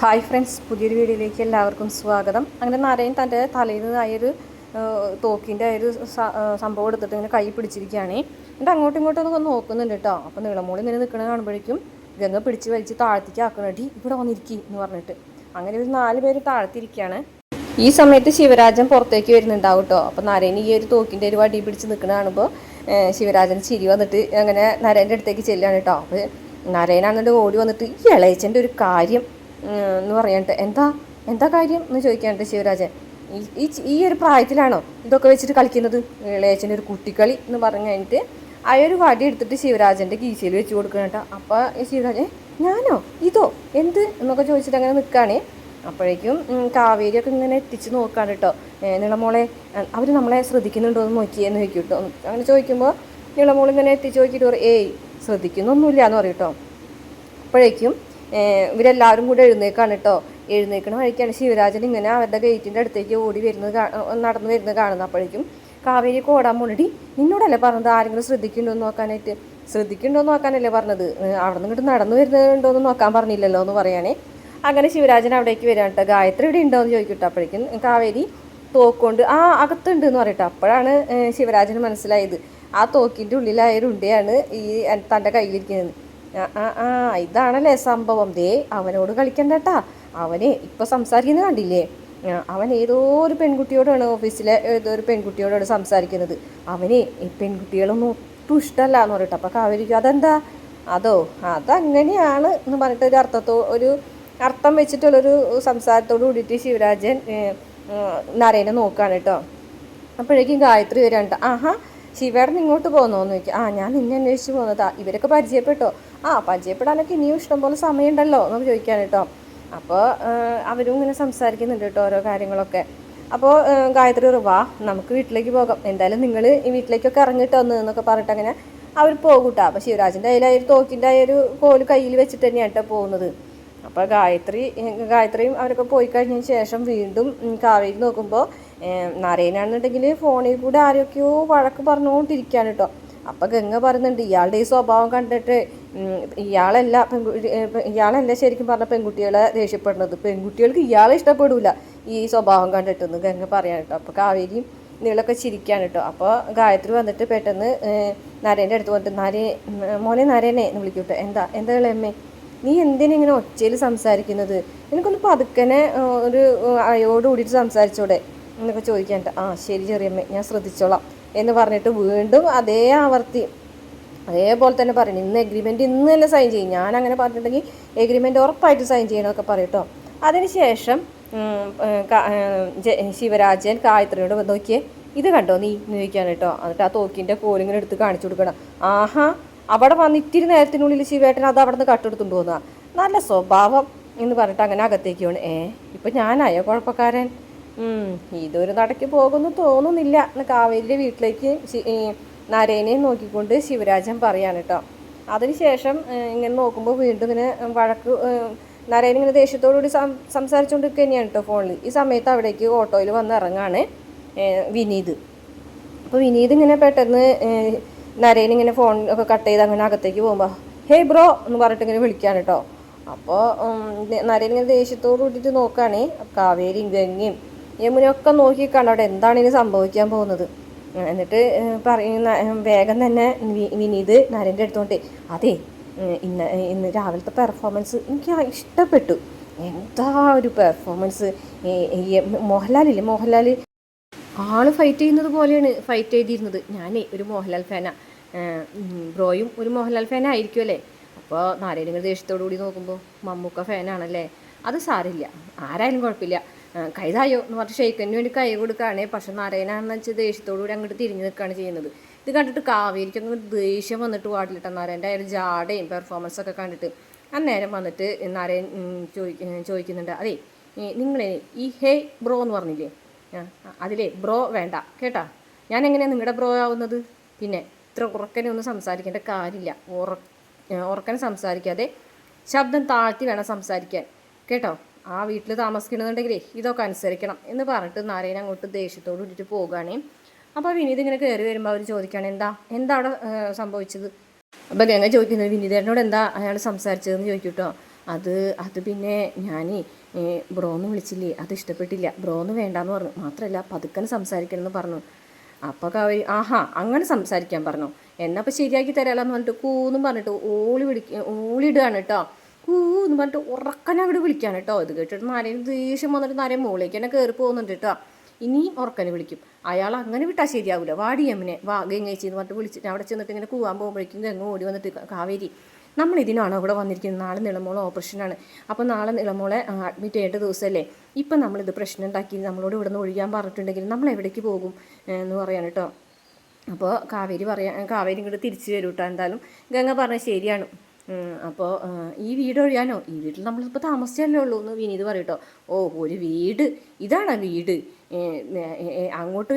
Hi friends, പുതിയൊരു വീഡിയോയിലേക്ക് എല്ലാവർക്കും സ്വാഗതം. അങ്ങനെ നരയൻ തൻ്റെ തലയിൽ നിന്നായൊരു തോക്കിൻ്റെ ഒരു സംഭവം എടുത്തിട്ട് ഇങ്ങനെ കൈ പിടിച്ചിരിക്കുകയാണ്. എന്നിട്ട് അങ്ങോട്ടും ഇങ്ങോട്ടും ഒന്ന് നോക്കുന്നുണ്ട് കേട്ടോ. അപ്പോൾ നീളമൂളി ഇങ്ങനെ നിൽക്കുന്നത് കാണുമ്പോഴേക്കും ഗംഗ പിടിച്ച് വലിച്ച് താഴ്ത്തിക്ക് ആക്കണടി, ഇവിടെ വന്നിരിക്കും എന്ന് പറഞ്ഞിട്ട് അങ്ങനെ ഒരു 4 പേര് താഴ്ത്തിരിക്കുകയാണ്. ഈ സമയത്ത് ശിവരാജൻ പുറത്തേക്ക് വരുന്നുണ്ടാവും കേട്ടോ. അപ്പോൾ നരയൻ ഈ ഒരു തോക്കിൻ്റെ ഒരു വടി പിടിച്ച് നിൽക്കുന്ന കാണുമ്പോൾ ശിവരാജൻ ചിരി വന്നിട്ട് അങ്ങനെ നരേൻ്റെ അടുത്തേക്ക് ചെല്ലുകയാണ് കേട്ടോ. അപ്പോൾ നരയനാണെന്നുണ്ട് ഓടി വന്നിട്ട് ഈ ഇളയച്ചൻ്റെ ഒരു കാര്യം എന്ന് പറയാനിട്ട് എന്താ എന്താ കാര്യം എന്ന് ചോദിക്കാനുണ്ട് ശിവരാജൻ. ഈ ഒരു പ്രായത്തിലാണോ ഇതൊക്കെ വെച്ചിട്ട് കളിക്കുന്നത്? ഇളയച്ചൻ്റെ ഒരു കുട്ടിക്കളി എന്ന് പറഞ്ഞു കഴിഞ്ഞിട്ട് ആ ഒരു വടി എടുത്തിട്ട് ശിവരാജൻ്റെ കീശയിൽ വെച്ച് കൊടുക്കണം കേട്ടോ. അപ്പോൾ ശിവരാജൻ ഞാനോ ഇതോ എന്ത് എന്നൊക്കെ ചോദിച്ചിട്ട് അങ്ങനെ നിൽക്കുകയാണേ. അപ്പോഴേക്കും കാവേരിയൊക്കെ ഇങ്ങനെ എത്തിച്ച് നോക്കാണ് കേട്ടോ. നിളമോളെ അവർ നമ്മളെ ശ്രദ്ധിക്കുന്നുണ്ടോ എന്ന് നോക്കിയെന്ന് ചോദിക്കും കേട്ടോ. അങ്ങനെ ചോദിക്കുമ്പോൾ നിളമോൾ ഇങ്ങനെ എത്തിച്ച് നോക്കിയിട്ട് പറയും ഏയ് ശ്രദ്ധിക്കുന്നൊന്നുമില്ല എന്ന് പറയും കേട്ടോ. അപ്പോഴേക്കും ഇവരെല്ലാവരും കൂടെ എഴുന്നേക്കാണ് കേട്ടോ. എഴുന്നേക്കണ വഴിക്കാണ് ശിവരാജൻ ഇങ്ങനെ അവരുടെ ഗേറ്റിൻ്റെ അടുത്തേക്ക് ഓടി വരുന്നത് നടന്നു വരുന്നത് കാണുന്നത്. അപ്പോഴേക്കും കാവേരിയൊക്കെ ഓടാൻ പോണിടി, നിന്നോടല്ലേ പറഞ്ഞത് ആരെങ്കിലും ശ്രദ്ധിക്കുന്നുണ്ടോ എന്ന് നോക്കാനായിട്ട്? ശ്രദ്ധിക്കുന്നുണ്ടോ എന്ന് നോക്കാനല്ലേ പറഞ്ഞത്, അവിടെ നിന്ന് ഇങ്ങോട്ട് നടന്നു വരുന്നുണ്ടോ എന്ന് നോക്കാൻ പറഞ്ഞില്ലല്ലോ എന്ന് പറയാനേ. അങ്ങനെ ശിവരാജൻ അവിടേക്ക് വരാൻ കേട്ടോ. ഗായത്രി ഇവിടെ ഉണ്ടോ എന്ന് ചോദിക്കട്ടോ. അപ്പോഴേക്കും കാവേരി തോക്കൊണ്ട് തോക്കുണ്ട് എന്ന് പറയട്ടോ. അപ്പോഴാണ് ശിവരാജന് മനസ്സിലായത് ആ തോക്കിൻ്റെ ഉള്ളിലായൊരുണ്ടയാണ് ഈ തൻ്റെ കയ്യിലിരിക്കുന്നത്. ഇതാണല്ലേ സംഭവം. ദേ അവനോട് കളിക്കണ്ടട്ടാ, അവനെ ഇപ്പം സംസാരിക്കുന്നത് കണ്ടില്ലേ? അവൻ ഏതോ ഒരു പെൺകുട്ടിയോടാണ്, ഓഫീസിലെ ഏതോ ഒരു പെൺകുട്ടിയോടാണ് സംസാരിക്കുന്നത്. അവനെ ഈ പെൺകുട്ടികളൊന്നും ഒട്ടും ഇഷ്ടമല്ല എന്ന് പറയട്ടെ. അപ്പോൾ കാവേരിക്കും അതെന്താ അതങ്ങനെയാണ് എന്ന് പറഞ്ഞിട്ട് ഒരു അർത്ഥം വെച്ചിട്ടുള്ളൊരു സംസാരത്തോട് കൂടിയിട്ട് ശിവരാജൻ നരേനെ നോക്കുകയാണ് കേട്ടോ. അപ്പോഴേക്കും ഗായത്രി വരാണ്ട് ശിവേടൻ ഇങ്ങോട്ട് പോകുന്നോന്ന് ചോദിക്കുക. ഞാൻ നിന്നെ അന്വേഷിച്ച് പോകുന്നതാ. ഇവരൊക്കെ പരിചയപ്പെട്ടോ? പരിചയപ്പെടാനൊക്കെ ഇനിയും ഇഷ്ടംപോലെ സമയമുണ്ടല്ലോ എന്ന് ചോദിക്കാൻ കേട്ടോ. അപ്പോൾ അവരും ഇങ്ങനെ സംസാരിക്കുന്നുണ്ട് കേട്ടോ ഓരോ കാര്യങ്ങളൊക്കെ. അപ്പോൾ ഗായത്രി വാ നമുക്ക് വീട്ടിലേക്ക് പോകാം, എന്തായാലും നിങ്ങൾ ഈ വീട്ടിലേക്കൊക്കെ ഇറങ്ങിയിട്ട് വന്നു എന്നൊക്കെ പറഞ്ഞിട്ട് അങ്ങനെ അവർ പോകും. അപ്പോൾ ശിവരാജൻ്റെ കയ്യിലായൊരു തോക്കിൻ്റെ ഒരു കോല് കയ്യിൽ വെച്ചിട്ട് തന്നെയാണ് കേട്ടോ പോകുന്നത്. അപ്പോൾ ഗായത്രിയും അവരൊക്കെ പോയി കഴിഞ്ഞതിന് ശേഷം വീണ്ടും കാവേരി നോക്കുമ്പോൾ നരേനാണെന്നുണ്ടെങ്കിൽ ഫോണിൽ കൂടെ ആരൊക്കെയോ വഴക്ക് പറഞ്ഞുകൊണ്ടിരിക്കുകയാണ് കേട്ടോ. അപ്പം ഗംഗ പറയുന്നുണ്ട് ഇയാളുടെ ഈ സ്വഭാവം കണ്ടിട്ട് ഇയാളല്ല ശരിക്കും പറഞ്ഞ പെൺകുട്ടികളെ ദേഷ്യപ്പെടുന്നത്, പെൺകുട്ടികൾക്ക് ഇയാളെ ഇഷ്ടപ്പെടില്ല ഈ സ്വഭാവം കണ്ടിട്ടെന്ന് ഗംഗ പറയാൻ കേട്ടോ. അപ്പോൾ കാവേരിയും നീളൊക്കെ ചിരിക്കുകയാണ് കേട്ടോ. അപ്പോൾ ഗായത്രി വന്നിട്ട് പെട്ടെന്ന് നരേൻ്റെ അടുത്ത് വന്നിട്ട് മോനെ നരേനെ എന്ന് വിളിക്കൂട്ടോ. എന്താ ഇളയമ്മേ നീ എന്തിനിങ്ങനെ ഒച്ചയിൽ സംസാരിക്കുന്നത്? എനിക്കൊന്ന് പതുക്കനെ ഒരു അയോട് കൂടിയിട്ട് സംസാരിച്ചോടെ എന്നൊക്കെ ചോദിക്കാനുണ്ട്. ശരി ചെറിയമ്മേ, ഞാൻ ശ്രദ്ധിച്ചോളാം എന്ന് പറഞ്ഞിട്ട് വീണ്ടും അതേപോലെ തന്നെ പറയണം. ഇന്ന് എഗ്രിമെൻറ്റ് ഇന്ന് തന്നെ സൈൻ ചെയ്യും, ഞാൻ അങ്ങനെ പറഞ്ഞിട്ടുണ്ടെങ്കിൽ എഗ്രിമെൻറ്റ് ഉറപ്പായിട്ട് സൈൻ ചെയ്യണമെന്നൊക്കെ പറയും കേട്ടോ. അതിനുശേഷം ശിവരാജൻ ഗായത്രിയോട് നോക്കിയേ ഇത് കണ്ടോ നീ എന്ന് ചോദിക്കാൻ കേട്ടോ. എന്നിട്ട് ആ തോക്കിൻ്റെ കോലിങ്ങനെ എടുത്ത് കാണിച്ചു കൊടുക്കണം. അവിടെ വന്ന് ഇത്തിരി നേരത്തിനുള്ളിൽ ശിവേട്ടൻ അത് അവിടെ നിന്ന് കട്ടെടുത്തുകൊണ്ട് പോകുന്ന നല്ല സ്വഭാവം എന്ന് പറഞ്ഞിട്ട് അങ്ങനെ അകത്തേക്ക് പോണ്. ഇപ്പം ഞാനായോ കുഴപ്പക്കാരൻ? ഇതൊരു നടക്ക് പോകുന്നു തോന്നുന്നില്ല എന്ന് കാവേരിയുടെ വീട്ടിലേക്ക് നരേനെ നോക്കിക്കൊണ്ട് ശിവരാജൻ പറയാണ് കേട്ടോ. അതിനുശേഷം ഇങ്ങനെ നോക്കുമ്പോൾ വീണ്ടും ഇങ്ങനെ നരേൻ ഇങ്ങനെ ദേഷ്യത്തോടുകൂടി സംസാരിച്ചുകൊണ്ടിരിക്കുക തന്നെയാണ് കേട്ടോ ഫോണിൽ. ഈ സമയത്ത് അവിടേക്ക് ഓട്ടോയിൽ വന്ന് ഇറങ്ങാണ് വിനീത്. അപ്പോൾ വിനീത് ഇങ്ങനെ പെട്ടെന്ന് നരേൻ ഇങ്ങനെ ഫോൺ ഒക്കെ കട്ട് ചെയ്ത് അങ്ങനെ അകത്തേക്ക് പോകുമ്പോൾ ഹേയ് ബ്രോ എന്ന് പറഞ്ഞിട്ട് ഇങ്ങനെ വിളിക്കാൻ കേട്ടോ. അപ്പോൾ നരേൻ ഇങ്ങനെ ദേഷ്യത്തോട് കൂട്ടിയിട്ട് നോക്കുകയാണേ. കാവേരിയും ഗംഗയും യമുനയൊക്കെ നോക്കിക്കാണ് അവിടെ എന്താണ് ഇനി സംഭവിക്കാൻ പോകുന്നത്. എന്നിട്ട് പറയുന്ന വേഗം തന്നെ വിനീത് നരേൻ്റെ അടുത്തോണ്ടേ അതെ ഇന്ന് രാവിലത്തെ പെർഫോമൻസ് എനിക്ക് ഇഷ്ടപ്പെട്ടു. എന്താ ഒരു പെർഫോമൻസ്! മോഹൻലാൽ ആള് ഫൈറ്റ് ചെയ്യുന്നത് പോലെയാണ് ഫൈറ്റ് ചെയ്തിരുന്നത്. ഞാനേ ഒരു മോഹൻലാൽ ഫാനാണ്, ബ്രോയും ഒരു മോഹൻലാൽ ഫാനായിരിക്കും അല്ലേ? അപ്പോൾ നാരായണ ദേഷ്യത്തോടു കൂടി നോക്കുമ്പോൾ മമ്മൂക്ക ഫാനാണല്ലേ? അത് സാരില്ല, ആരായാലും കുഴപ്പമില്ല, കൈതായോ എന്ന് പറഞ്ഞിട്ട് ഷെയ്ക്കന് വേണ്ടി കൈ കൊടുക്കുകയാണേ. പക്ഷെ നാരായണാണെന്ന് വെച്ചാൽ ദേഷ്യത്തോടുകൂടി അങ്ങോട്ട് തിരിഞ്ഞ് നിൽക്കുകയാണ് ചെയ്യുന്നത്. ഇത് കണ്ടിട്ട് കാവേരിക്ക് അങ്ങ് ദേഷ്യം വന്നിട്ട് പാടില്ല. നാരായണൻ്റെ ആ ഒരു ജാടയും പെർഫോമൻസൊക്കെ കണ്ടിട്ട് അന്നേരം വന്നിട്ട് നാരായൺ ചോദിക്കുന്നുണ്ട് അതെ നിങ്ങളെ ഈ ഹേ ബ്രോ എന്ന് പറഞ്ഞില്ലേ, അതിലേ ബ്രോ വേണ്ട കേട്ടാ. ഞാൻ എങ്ങനെയാണ് നിങ്ങളുടെ ബ്രോ ആവുന്നത്? പിന്നെ ഇത്ര ഉറക്കനെ ഒന്നും സംസാരിക്കേണ്ട കാര്യമില്ല, ഉറക്കനെ സംസാരിക്കാതെ ശബ്ദം താഴ്ത്തി വേണം സംസാരിക്കാൻ കേട്ടോ. ആ വീട്ടിൽ താമസിക്കണമെന്നുണ്ടെങ്കിലേ ഇതൊക്കെ അനുസരിക്കണം എന്ന് പറഞ്ഞിട്ട് നാരായണ അങ്ങോട്ട് ദേഷ്യത്തോട് കൂടിയിട്ട് പോകുകയാണേ. അപ്പോൾ വിനീത് ഇങ്ങനെ കയറി വരുമ്പോൾ അവർ ചോദിക്കുകയാണ് എന്താ അവിടെ സംഭവിച്ചത്? അപ്പോൾ ഗംഗ ചോദിക്കുന്നത് വിനീതേട്ടനോട് എന്താ അയാൾ സംസാരിച്ചതെന്ന് ചോദിക്കും കേട്ടോ. അത് അത് പിന്നെ ഞാൻ ബ്രോന്ന് വിളിച്ചില്ലേ, അത് ഇഷ്ടപ്പെട്ടില്ല, ബ്രോന്ന് വേണ്ടാന്ന് പറഞ്ഞു, മാത്രമല്ല പതുക്കനെ സംസാരിക്കണമെന്ന് പറഞ്ഞു. അപ്പോൾ കാവേരി ആഹാ അങ്ങനെ സംസാരിക്കാൻ പറഞ്ഞു, എന്നാ അപ്പോൾ ശരിയാക്കി തരാമെന്ന് പറഞ്ഞിട്ട് കൂന്നും പറഞ്ഞിട്ട് ഓളിയിടുകയാണ് കേട്ടോ. എന്ന് പറഞ്ഞിട്ട് ഉറക്കനെ അങ്ങോട്ട് വിളിക്കാണ് കേട്ടോ. ഇത് കേട്ടിട്ട് നാരയും ദേഷ്യം വന്നിട്ട് നാരയും മുകളിലേക്ക് തന്നെ കയറി പോകുന്നുണ്ട് കേട്ടോ. ഇനിയും ഉറക്കനെ വിളിക്കും. അയാൾ അങ്ങനെ വിട്ടാൽ ശരിയാവില്ല, വാടി അമ്മനെ വാ ഗംഗേച്ചി എന്ന് പറഞ്ഞിട്ട് വിളിച്ചിട്ട് അവിടെ ചെന്നിട്ട് ഇങ്ങനെ കൂവാൻ പോകുമ്പോഴേക്കും ഗംഗ ഓടി വന്നിട്ട് കാവേരി നമ്മൾ ഇതിനാണോ ഇവിടെ വന്നിരിക്കുന്നത്, നാളെ നിളമോളെ ഓപ്പറേഷനാണ്, അപ്പോൾ നാളെ നിളമോളെ അഡ്മിറ്റ് ചെയ്യേണ്ട ദിവസമല്ലേ, ഇപ്പം നമ്മളിത് പ്രശ്നം ഉണ്ടാക്കി നമ്മളോട് ഇവിടെ നിന്ന് ഒഴിയാൻ പറഞ്ഞിട്ടുണ്ടെങ്കിൽ നമ്മൾ എവിടേക്ക് പോകും എന്ന് പറയാൻ കേട്ടോ. അപ്പോൾ കാവേരി ഇങ്ങോട്ട് തിരിച്ചു വരും കേട്ടോ. എന്തായാലും ഗംഗ പറഞ്ഞത് ശരിയാണ്. അപ്പോൾ ഈ വീട് ഒഴിയാനോ, ഈ വീട്ടിൽ നമ്മളിപ്പോൾ താമസിച്ചല്ലേ ഉള്ളൂ എന്ന് വിനീത് പറയട്ടോ. ഓ ഒരു വീട്, ഇതാണ് വീട്, അങ്ങോട്ട്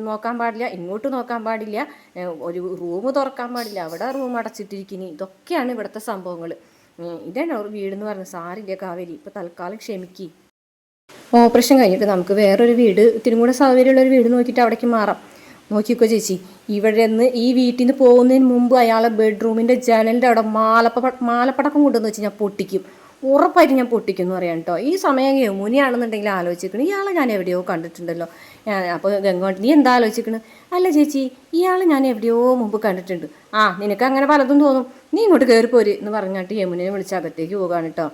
നോക്കാൻ പാടില്ല, ഇങ്ങോട്ട് നോക്കാൻ പാടില്ല, ഒരു റൂം തുറക്കാൻ പാടില്ല, അവിടെ റൂം അടച്ചിട്ടിരിക്കുന്നു, ഇതൊക്കെയാണ് ഇവിടുത്തെ സംഭവങ്ങൾ. ഇതാണ് ഒരു വീടെന്ന് പറഞ്ഞത്. സാരില്ല കാവേരി, ഇപ്പോൾ തൽക്കാലം ക്ഷമിക്കി, ഓപ്പറേഷൻ കഴിഞ്ഞിട്ട് നമുക്ക് വേറൊരു വീട്, ഇത്തിരി കൂടെ സൗകര്യമുള്ളൊരു വീട് നോക്കിയിട്ട് അവിടേക്ക് മാറാം. നോക്കിക്കോ ചേച്ചി, ഇവിടെ നിന്ന് ഈ വീട്ടിൽ നിന്ന് പോകുന്നതിന് മുമ്പ് അയാളെ ബെഡ്റൂമിൻ്റെ ജനലിൻ്റെ അവിടെ മാലപ്പടക്കം കൊണ്ടുവന്ന് വെച്ച് ഞാൻ പൊട്ടിക്കും, ഉറപ്പായിട്ട് ഞാൻ പൊട്ടിക്കും എന്ന് പറയാം കേട്ടോ. ഈ സമയം യമുനയാണെന്നുണ്ടെങ്കിൽ ആലോചിക്കണം, ഇയാളെ ഞാൻ എവിടെയോ കണ്ടിട്ടുണ്ടല്ലോ. അപ്പോൾ ഗംഗ നീ എന്താ ആലോചിക്കണത്? അല്ല ചേച്ചി, ഇയാളെ ഞാൻ എവിടെയോ മുമ്പ് കണ്ടിട്ടുണ്ട്. നിനക്ക് അങ്ങനെ പലതും തോന്നും, നീ ഇങ്ങോട്ട് കയറിപ്പോര് എന്ന് പറഞ്ഞിട്ട് യമുനയെ വിളിച്ച് അകത്തേക്ക് പോകാണ് കേട്ടോ.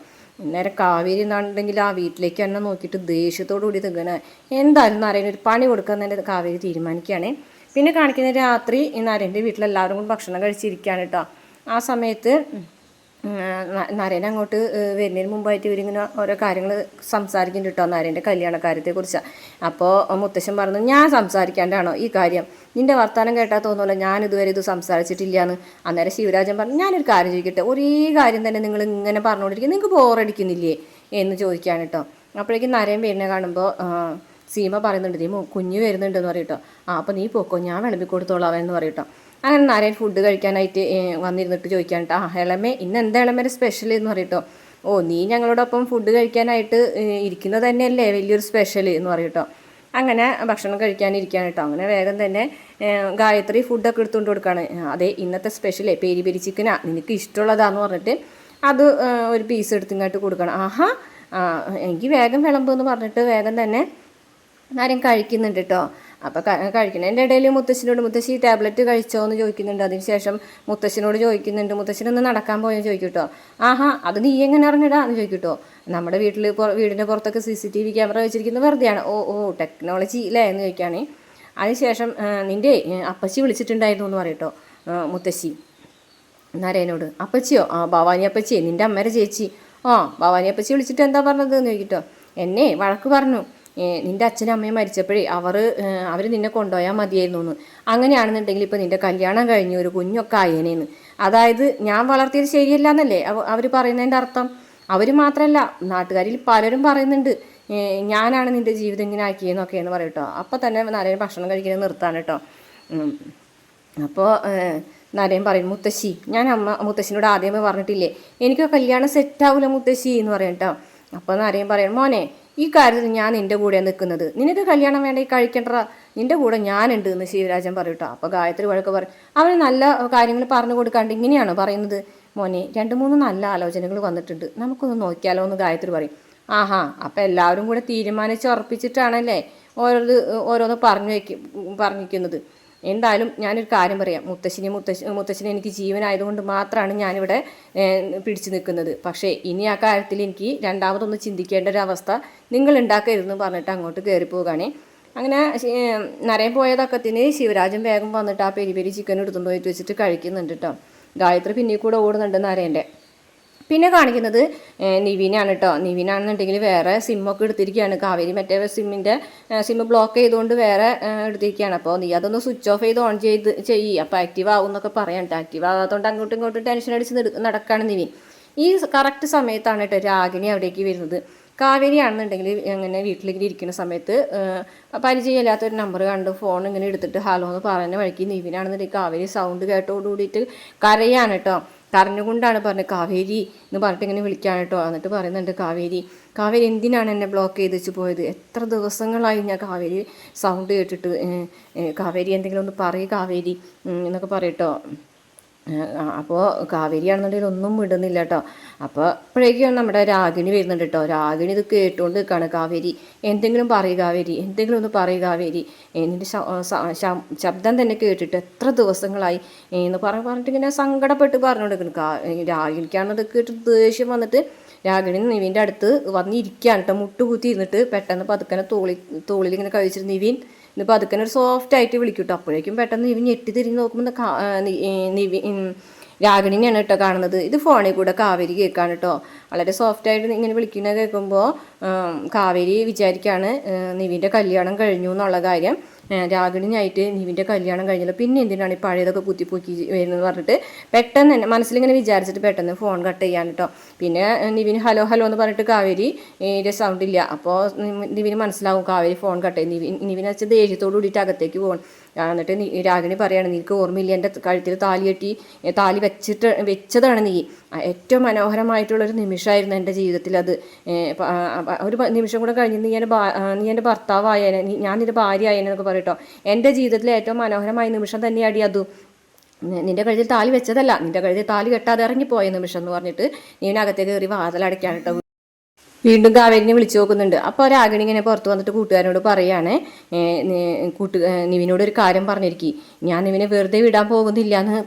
നേരെ കാവേരി എന്നാണെന്നുണ്ടെങ്കിൽ ആ വീട്ടിലേക്ക് തന്നെ നോക്കിയിട്ട് ദേഷ്യത്തോടു കൂടി തികണ. എന്തായാലും നരേന് ഒരു പണി കൊടുക്കാൻ തന്നെ കാവേരി തീരുമാനിക്കുകയാണ്. പിന്നെ കാണിക്കുന്ന രാത്രി നരേൻ്റെ വീട്ടിലെല്ലാവരും കൂടി ഭക്ഷണം കഴിച്ചിരിക്കുകയാണ് കേട്ടോ. ആ സമയത്ത് നരേൻ അങ്ങോട്ട് വരുന്നതിന് മുമ്പായിട്ട് ഇവരിങ്ങനെ ഓരോ കാര്യങ്ങൾ സംസാരിക്കുന്നുണ്ട് കേട്ടോ, നരേൻ്റെ കല്യാണക്കാര്യത്തെക്കുറിച്ച്. അപ്പോൾ മുത്തശ്ശൻ പറഞ്ഞു, ഞാൻ സംസാരിക്കാണ്ടാണോ ഈ കാര്യം, നിൻ്റെ വർത്തമാനം കേട്ടാൽ തോന്നുമല്ലോ ഞാൻ ഇതുവരെ ഇത് സംസാരിച്ചിട്ടില്ല എന്ന്. അന്നേരം ശിവരാജൻ പറഞ്ഞു, ഞാനൊരു കാര്യം ചോദിക്കട്ടെ, ഒരേ കാര്യം തന്നെ നിങ്ങൾ ഇങ്ങനെ പറഞ്ഞുകൊണ്ടിരിക്കും, നിങ്ങൾക്ക് ബോറടിക്കുന്നില്ലേ എന്ന് ചോദിക്കുകയാണ് കേട്ടോ. അപ്പോഴേക്കും നരേൻ വരുന്ന കാണുമ്പോൾ സീമ പറയുന്നുണ്ട്, നീ കുഞ്ഞ് വരുന്നുണ്ടെന്ന് പറയും കേട്ടോ. അപ്പോൾ നീ പോക്കോ, ഞാൻ വിളമ്പി കൊടുത്തോളാം എന്ന് പറയും കേട്ടോ. അങ്ങനെ നരേൻ ഫുഡ് കഴിക്കാനായിട്ട് വന്നിരുന്നിട്ട് ചോദിക്കാൻ കേട്ടോ, ഇളമേ ഇന്ന് എന്താ ഇളമേരെ സ്പെഷ്യൽ എന്ന് പറയട്ടോ. ഓ നീ ഞങ്ങളോടൊപ്പം ഫുഡ് കഴിക്കാനായിട്ട് ഇരിക്കുന്നത് തന്നെയല്ലേ വലിയൊരു സ്പെഷ്യൽ എന്ന് പറയട്ടോ. അങ്ങനെ ഭക്ഷണം കഴിക്കാനിരിക്കാൻ കേട്ടോ. അങ്ങനെ വേഗം തന്നെ ഗായത്രി ഫുഡൊക്കെ എടുത്തുകൊണ്ട് കൊടുക്കുകയാണ്. അതെ ഇന്നത്തെ സ്പെഷ്യലേ പേരി പെരി ചിക്കനാ, നിനക്ക് ഇഷ്ടമുള്ളതാന്ന് പറഞ്ഞിട്ട് അത് ഒരു പീസ് എടുത്തിങ്ങോട്ട് കൊടുക്കണം. എനിക്ക് വേഗം വിളമ്പെന്ന് പറഞ്ഞിട്ട് വേഗം തന്നെ നരേൻ കഴിക്കുന്നുണ്ട് കേട്ടോ. അപ്പോൾ കഴിക്കുന്നതിൻ്റെ ഇടയിൽ മുത്തശ്ശി ടാബ്ലറ്റ് കഴിച്ചോ എന്ന് ചോദിക്കുന്നുണ്ട്. അതിനുശേഷം മുത്തശ്ശനോട് ചോദിക്കുന്നുണ്ട്, മുത്തശ്ശനൊന്ന് നടക്കാൻ പോയോ ചോദിക്കും കേട്ടോ. അത് നീ എങ്ങനെ അറിഞ്ഞിടാ എന്ന് ചോദിക്കും കേട്ടോ. നമ്മുടെ വീടിൻ്റെ പുറത്തൊക്കെ CCTV ക്യാമറ വെച്ചിരിക്കുന്നത് വെറുതെയാണ്. ടെക്നോളജി അല്ലേ എന്ന് ചോദിക്കുകയാണ്. അതിനുശേഷം നിൻ്റെ അപ്പച്ചി വിളിച്ചിട്ടുണ്ടായിരുന്നു എന്ന് പറയട്ടോ മുത്തശ്ശി നരേനോട്. അപ്പച്ചിയോ? ഭവാനി അപ്പച്ചിയെ, നിൻ്റെ അമ്മയുടെ ചേച്ചി. ഭവാനി അപ്പച്ചി വിളിച്ചിട്ട് എന്താ പറഞ്ഞത് എന്ന് ചോദിക്കട്ടോ. എന്നെ വഴക്ക് പറഞ്ഞു, നിൻ്റെ അച്ഛനും അമ്മയും മരിച്ചപ്പോഴേ അവർ നിന്നെ കൊണ്ടുപോയാൽ മതിയായിരുന്നു എന്ന്. അങ്ങനെയാണെന്നുണ്ടെങ്കിൽ ഇപ്പോൾ നിൻ്റെ കല്യാണം കഴിഞ്ഞ് ഒരു കുഞ്ഞൊക്കെ ആയേനേന്ന്. അതായത് ഞാൻ വളർത്തിയത് ശരിയല്ല എന്നല്ലേ അവർ പറയുന്നതിൻ്റെ അർത്ഥം. അവർ മാത്രമല്ല നാട്ടുകാരിൽ പലരും പറയുന്നുണ്ട് ഞാനാണ് നിൻ്റെ ജീവിതം ഇങ്ങനെ ആക്കിയെന്നൊക്കെയെന്ന് പറയും കേട്ടോ. അപ്പോൾ തന്നെ നരേൻ ഭക്ഷണം കഴിക്കുന്നത് നിർത്താണ് കേട്ടോ. അപ്പോൾ നരേൻ പറയും, മുത്തശ്ശി ഞാൻ മുത്തശ്ശിനോട് ആദ്യമേ പറഞ്ഞിട്ടില്ലേ എനിക്ക് കല്യാണം സെറ്റാവില്ല മുത്തശ്ശി എന്ന് പറയും കേട്ടോ. അപ്പോൾ നരേൻ പറയും, മോനെ ഈ കാര്യത്തിൽ ഞാൻ നിൻ്റെ കൂടെ നിൽക്കുന്നത്, നിനക്ക് കല്യാണം വേണ്ട ഈ കഴിക്കണ്ട, നിൻ്റെ കൂടെ ഞാനുണ്ട് എന്ന് ശിവരാജൻ പറയും കേട്ടോ. അപ്പോൾ ഗായത്രി വഴക്ക് പറയും, അവന് നല്ല കാര്യങ്ങൾ പറഞ്ഞു കൊടുക്കാണ്ട് ഇങ്ങനെയാണോ പറയുന്നത്? മോനെ 2-3 നല്ല ആലോചനകൾ വന്നിട്ടുണ്ട്, നമുക്കൊന്ന് നോക്കിയാലോ എന്ന് ഗായത്രി പറയും. അപ്പോൾ എല്ലാവരും കൂടെ തീരുമാനിച്ച് ഉറപ്പിച്ചിട്ടാണല്ലേ ഓരോന്ന് പറഞ്ഞിരിക്കുന്നത്. എന്തായാലും ഞാനൊരു കാര്യം പറയാം, മുത്തശ്ശിനെ എനിക്ക് ജീവനായതുകൊണ്ട് മാത്രമാണ് ഞാനിവിടെ പിടിച്ചു നിൽക്കുന്നത്. പക്ഷേ ഇനി ആ കാര്യത്തിൽ എനിക്ക് രണ്ടാമതൊന്ന് ചിന്തിക്കേണ്ട ഒരു അവസ്ഥ നിങ്ങൾ ഉണ്ടാക്കരുതെന്ന് പറഞ്ഞിട്ട് അങ്ങോട്ട് കയറി പോവുകയാണേ. അങ്ങനെ നരേൻ പോയതൊക്കത്തിന് ശിവരാജൻ വേഗം വന്നിട്ട് ആ പെരി ചിക്കൻ എടുത്തുകൊണ്ട് പോയിട്ട് വെച്ചിട്ട് കഴിക്കുന്നുണ്ട് കേട്ടോ. ഗായത്രി പിന്നെ കൂടെ ഓടുന്നുണ്ട് നരേൻ്റെ. പിന്നെ കാണിക്കുന്നത് നിവിനാണ് കേട്ടോ. നിവിനാണെന്നുണ്ടെങ്കിൽ വേറെ സിമ്മൊക്കെ എടുത്തിരിക്കുകയാണ്. കാവേരി മറ്റേ സിമ്മ് ബ്ലോക്ക് ചെയ്തുകൊണ്ട് വേറെ എടുത്തിരിക്കുകയാണ്. അപ്പോൾ നീ അതൊന്ന് സ്വിച്ച് ഓഫ് ചെയ്ത് ഓൺ ചെയ്യ്, അപ്പോൾ ആക്റ്റീവ് ആവും എന്നൊക്കെ പറയാം കേട്ടോ. ആക്റ്റീവ് ആകാത്തതുകൊണ്ട് അങ്ങോട്ടും ഇങ്ങോട്ടും ടെൻഷൻ അടിച്ച് നടക്കുകയാണ് നിവിൻ. ഈ കറക്റ്റ് സമയത്താണ് കേട്ടോ രാഗിണി അവിടേക്ക് വരുന്നത്. കാവേരി ആണെന്നുണ്ടെങ്കിൽ അങ്ങനെ വീട്ടിലേക്ക് ഇരിക്കുന്ന സമയത്ത് പരിചയമില്ലാത്തൊരു നമ്പർ കണ്ട് ഫോൺ ഇങ്ങനെ എടുത്തിട്ട് ഹലോ എന്ന് പറയുന്ന വഴിക്ക് നിവിനാണെന്നുണ്ടെങ്കിൽ കാവേരി സൗണ്ട് കേട്ടോടുകൂടിയിട്ട് കരയാണ് കേട്ടോ. കരഞ്ഞുകൊണ്ടാണ് പറഞ്ഞത് കാവേരി എന്ന് പറഞ്ഞിട്ട് ഇങ്ങനെ വിളിക്കുകയാണ് കേട്ടോ. എന്നിട്ട് പറയുന്നുണ്ട്, കാവേരി എന്തിനാണ് എന്നെ ബ്ലോക്ക് ചെയ്ത് വെച്ച് പോയത്? എത്ര ദിവസങ്ങളായി ഞാൻ കാവേരി സൗണ്ട് കേട്ടിട്ട്, കാവേരി എന്തെങ്കിലും ഒന്ന് പറയും കാവേരി എന്നൊക്കെ പറയട്ടോ. അപ്പോൾ കാവേരിയാണെന്നുണ്ടെങ്കിൽ ഒന്നും വിടുന്നില്ല കേട്ടോ. അപ്പോൾ അപ്പോഴേക്കും നമ്മുടെ രാഗിണി വരുന്നുണ്ട് കേട്ടോ. രാഗിണി ഇത് കേട്ടുകൊണ്ട് നിൽക്കുകയാണ്. കാവേരി എന്തെങ്കിലും പറയുക, കാവേരി എന്തെങ്കിലും ഒന്ന് പറയുക, കാവേരി നിൻ്റെ ശബ്ദം തന്നെ കേട്ടിട്ട് എത്ര ദിവസങ്ങളായി എന്ന് പറഞ്ഞിട്ട് ഇങ്ങനെ സങ്കടപ്പെട്ട് പറഞ്ഞുകൊണ്ടിരിക്കുന്നു. രാഗിണിക്കാണത് കേട്ട് ദേഷ്യം വന്നിട്ട് രാഗിണി നിവിൻ്റെ അടുത്ത് വന്നിരിക്കുകയാണ് കേട്ടോ. മുട്ടുകുത്തി ഇരുന്നിട്ട് പെട്ടെന്ന് പതുക്കനെ തോളിൽ ഇങ്ങനെ കഴിച്ചിട്ട് നിവിൻ ഇന്നിപ്പോൾ അതുക്കന്നെ ഒരു സോഫ്റ്റ് ആയിട്ട് വിളിക്കും കേട്ടോ. അപ്പോഴേക്കും പെട്ടെന്ന് നിവിൻ ഞെട്ടി തിരിഞ്ഞ് നോക്കുമ്പോൾ രാഗിണിനെയാണ് കേട്ടോ കാണുന്നത്. ഇത് ഫോണിൽ കൂടെ കാവേരി കേൾക്കാണ് കേട്ടോ. വളരെ സോഫ്റ്റായിട്ട് ഇങ്ങനെ വിളിക്കുന്നത് കേൾക്കുമ്പോൾ കാവേരി വിചാരിക്കുകയാണ് നിവിൻ്റെ കല്യാണം കഴിഞ്ഞു എന്നുള്ള കാര്യം. രാഗിണിയായിട്ട് നിവിൻ്റെ കല്യാണം കഴിഞ്ഞല്ലോ, പിന്നെ എന്തിനാണ് ഈ പഴയതൊക്കെ കുത്തിപ്പൊക്കി വരുന്നത് പറഞ്ഞിട്ട് പെട്ടെന്ന് തന്നെ മനസ്സിലിങ്ങനെ വിചാരിച്ചിട്ട് പെട്ടെന്ന് ഫോൺ കട്ട് ചെയ്യാൻ കേട്ടോ. പിന്നെ നിവിന് ഹലോ ഹലോ എന്ന് പറഞ്ഞിട്ട് കാവേരി സൗണ്ട് ഇല്ല. അപ്പോൾ നിവിന് മനസ്സിലാവും കാവേരി ഫോൺ കട്ട് ചെയ്യും. നിവിനെ വെച്ച് ദേഷ്യത്തോട് കൂടിയിട്ട് അകത്തേക്ക് പോകും. എന്നിട്ട് രാഗിണി പറയാണ്, നിനക്ക് ഓർമ്മയില്ല എൻ്റെ കഴുത്തിൽ താലി വെച്ചതാണ് നീ. ഏറ്റവും മനോഹരമായിട്ടുള്ളൊരു നിമിഷമായിരുന്നു എൻ്റെ ജീവിതത്തിൽ അത്. ഒരു നിമിഷം കൂടെ കഴിഞ്ഞ് നീ എൻ്റെ ഭർത്താവായേനെ, ഞാൻ നിൻ്റെ ഭാര്യ ആയേനൊക്കെ പറയട്ടോ. എൻ്റെ ജീവിതത്തിലെ ഏറ്റവും മനോഹരമായ നിമിഷം തന്നെയാടി അതും. നിൻ്റെ കഴുത്തിൽ താലി വെച്ചതല്ല, നിൻ്റെ കഴുത്തിൽ താലി കെട്ടാതെ ഇറങ്ങിപ്പോയ നിമിഷം എന്ന് പറഞ്ഞിട്ട് നീനകത്തേക്ക് കയറി വാതിലടയ്ക്കാൻ കേട്ടോ. വീണ്ടും കാവേരിനെ വിളിച്ചു നോക്കുന്നുണ്ട്. അപ്പോൾ രാഗിണി ഇങ്ങനെ പുറത്ത് വന്നിട്ട് കൂട്ടുകാരനോട് പറയാണ്, നിവിനോട് ഒരു കാര്യം പറഞ്ഞിരിക്കും, ഞാൻ നിവിനെ വെറുതെ വിടാൻ പോകുന്നില്ല എന്ന്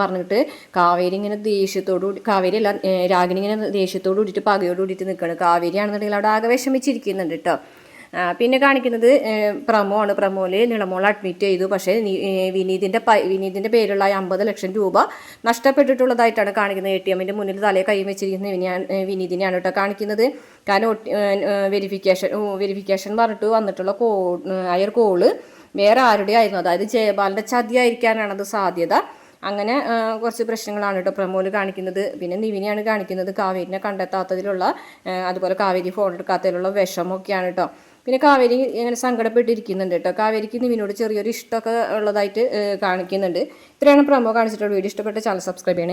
പറഞ്ഞിട്ട് കാവേരി ഇങ്ങനെ കാവേരി അല്ല രാഗിണി ഇങ്ങനെ ദേഷ്യത്തോട് കൂടിയിട്ട് പകയോട് കൂടിയിട്ട് നിൽക്കുകയാണ്. കാവേരിയാണെന്നുണ്ടെങ്കിൽ അവിടെ ആകെ വിഷമിച്ചിരിക്കുന്നുണ്ട് കേട്ടോ. പിന്നെ കാണിക്കുന്നത് പ്രമോ ആണ്. പ്രമോയിൽ നിളമോൾ അഡ്മിറ്റ് ചെയ്തു. പക്ഷേ വിനീതിൻ്റെ പേരുള്ള 50 ലക്ഷം രൂപ നഷ്ടപ്പെട്ടിട്ടുള്ളതായിട്ടാണ് കാണിക്കുന്നത്. ATM മുന്നിൽ തലയെ കൈ വെച്ചിരിക്കുന്ന വിനീതിനെയാണ് കേട്ടോ കാണിക്കുന്നത്. കാരണം വെരിഫിക്കേഷൻ പറഞ്ഞിട്ട് വന്നിട്ടുള്ള കോള് വേറെ ആരുടെ ആയിരുന്നു, അതായത് ജയപാലിൻ്റെ ചതിയായിരിക്കാനാണത് സാധ്യത. അങ്ങനെ കുറച്ച് പ്രശ്നങ്ങളാണ് കേട്ടോ പ്രമോല് കാണിക്കുന്നത്. പിന്നെ നിവിനെയാണ് കാണിക്കുന്നത് കാവേരിനെ കണ്ടെത്താത്തതിലുള്ള, അതുപോലെ കാവേരി ഫോൺ എടുക്കാത്തതിലുള്ള വിഷമമൊക്കെയാണ് കേട്ടോ. പിന്നെ കാവേരി ഇങ്ങനെ സങ്കടപ്പെട്ടിരിക്കുന്നുണ്ട് കേട്ടോ. കാവേരിക്ക് നിവിനോട് ചെറിയൊരു ഇഷ്ടമൊക്കെ ഉള്ളതായിട്ട് കാണിക്കുന്നുണ്ട്. ഇത്രയാണ് പ്രമോ കാണിച്ചിട്ടുള്ള വീഡിയോ. ഇഷ്ടപ്പെട്ട ചാനൽ സബ്സ്ക്രൈബ് ചെയ്യണേ.